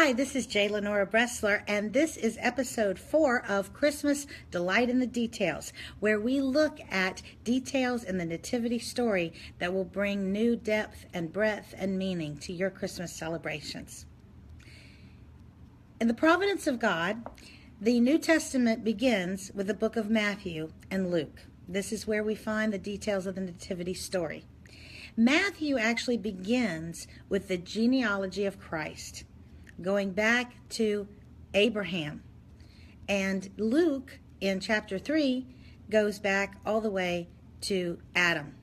Hi, this is Lenora Bresler, and this is episode 4 of Christmas Delight in the Details, where we look at details in the Nativity story that will bring new depth and breadth and meaning to your Christmas celebrations. In the providence of God, the New Testament begins with the book of Matthew and Luke. This is where we find the details of the Nativity story. Matthew actually begins with the genealogy of Christ, going back to Abraham. And Luke, in chapter 3, goes back all the way to Adam.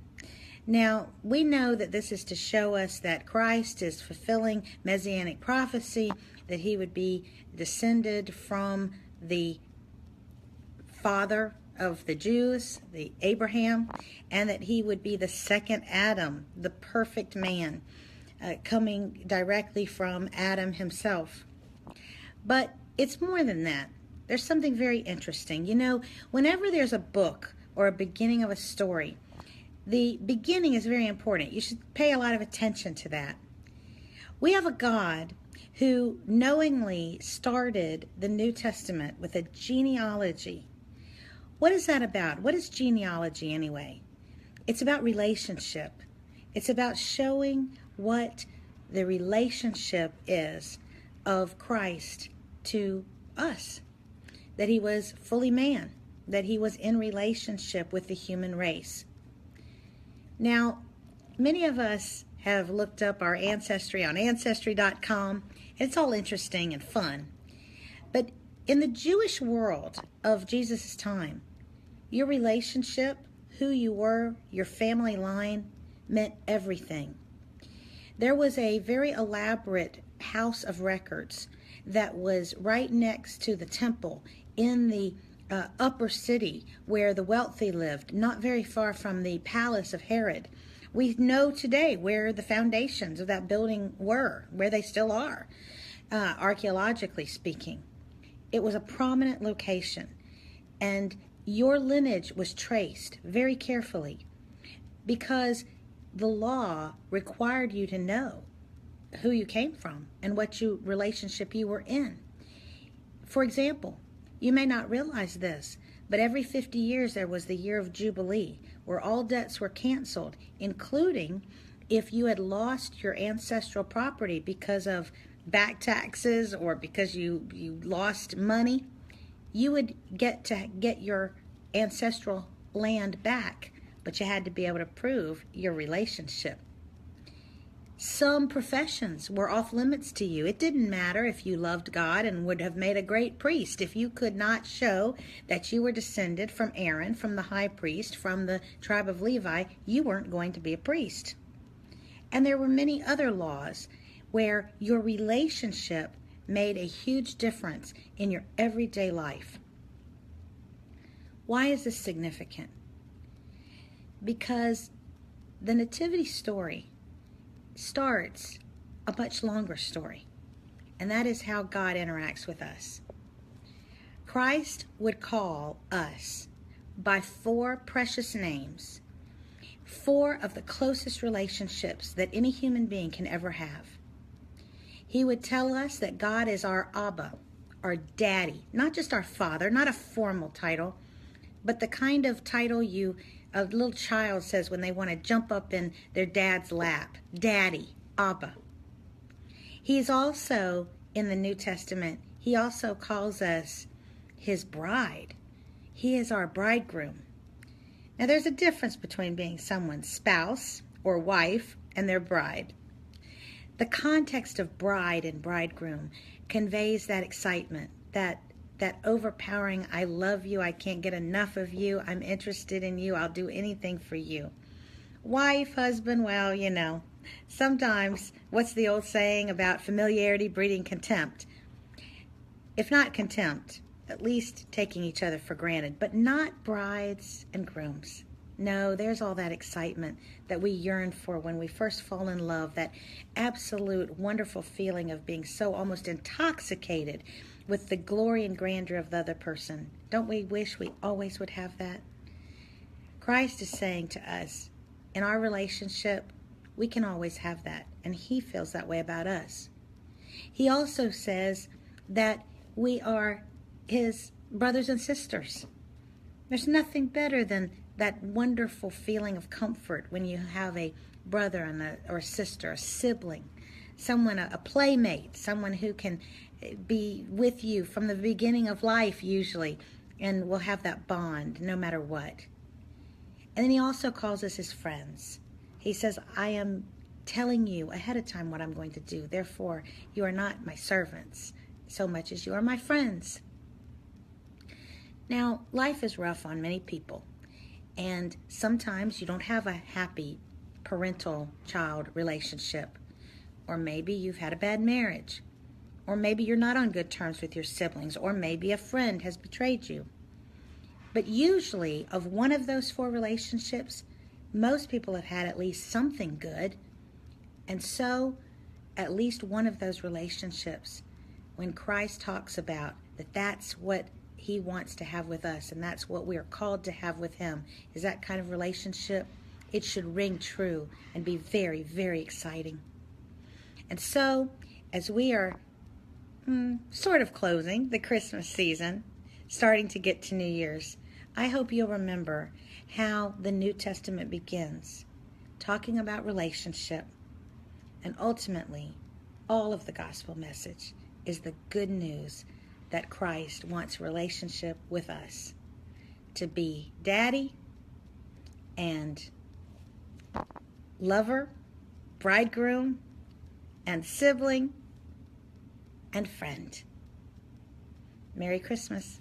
Now, we know that this is to show us that Christ is fulfilling messianic prophecy, that he would be descended from the father of the Jews, the Abraham, and that he would be the second Adam, the perfect man, coming directly from Adam himself. But it's more than that. There's something very interesting. You know, whenever there's a book or a beginning of a story, the beginning is very important. You should pay a lot of attention to that. We have a God who knowingly started the New Testament with a genealogy. What is that about? What is genealogy anyway? It's about relationship. It's about showing what the relationship is of Christ to us. That he was fully man. That he was in relationship with the human race. Now, many of us have looked up our ancestry on Ancestry.com. It's all interesting and fun. But in the Jewish world of Jesus' time, your relationship, who you were, your family line, meant everything. There was a very elaborate house of records that was right next to the temple in the upper city where the wealthy lived, not very far from the palace of Herod. We know today where the foundations of that building were, where they still are, archaeologically speaking. It was a prominent location, and your lineage was traced very carefully because the law required you to know who you came from and what relationship you were in. For example, you may not realize this, but every 50 years there was the year of Jubilee, where all debts were canceled, including if you had lost your ancestral property because of back taxes or because you lost money, you would get your ancestral land back, but you had to be able to prove your relationship. Some professions were off limits to you. It didn't matter if you loved God and would have made a great priest. If you could not show that you were descended from Aaron, from the high priest, from the tribe of Levi, you weren't going to be a priest. And there were many other laws where your relationship made a huge difference in your everyday life. Why is this significant? Because the Nativity story starts a much longer story, and that is how God interacts with us. Christ would call us by 4 precious names, 4 of the closest relationships that any human being can ever have. He would tell us that God is our Abba, our daddy, not just our father, not a formal title, but the kind of title a little child says when they want to jump up in their dad's lap. Daddy, Abba. He's also, in the New Testament, he also calls us his bride. He is our bridegroom. Now, there's a difference between being someone's spouse or wife and their bride. The context of bride and bridegroom conveys that excitement, that overpowering, I love you, I can't get enough of you, I'm interested in you, I'll do anything for you. Wife, husband, well, you know, sometimes, what's the old saying about familiarity breeding contempt? If not contempt, at least taking each other for granted, but not brides and grooms. No, there's all that excitement that we yearn for when we first fall in love, that absolute wonderful feeling of being so almost intoxicated with the glory and grandeur of the other person. Don't we wish we always would have that? Christ is saying to us, in our relationship, we can always have that, and he feels that way about us. He also says that we are his brothers and sisters. There's nothing better than that wonderful feeling of comfort when you have a brother and or a sister, a sibling, someone, a playmate, someone who can be with you from the beginning of life usually, and will have that bond no matter what. And then he also calls us his friends. He says, I am telling you ahead of time what I'm going to do. Therefore, you are not my servants so much as you are my friends. Now, life is rough on many people, and sometimes you don't have a happy parental-child relationship, or maybe you've had a bad marriage, or maybe you're not on good terms with your siblings, or maybe a friend has betrayed you. But usually, of one of those four relationships, most people have had at least something good, and so at least one of those relationships, when Christ talks about that's what he wants to have with us, and that's what we are called to have with him, is that kind of relationship. It should ring true and be very, very exciting. And so, as we are sort of closing the Christmas season, starting to get to New Year's, I hope you'll remember how the New Testament begins, talking about relationship. And ultimately, all of the gospel message is the good news that Christ wants relationship with us, to be daddy and lover, bridegroom, and sibling, and friend. Merry Christmas.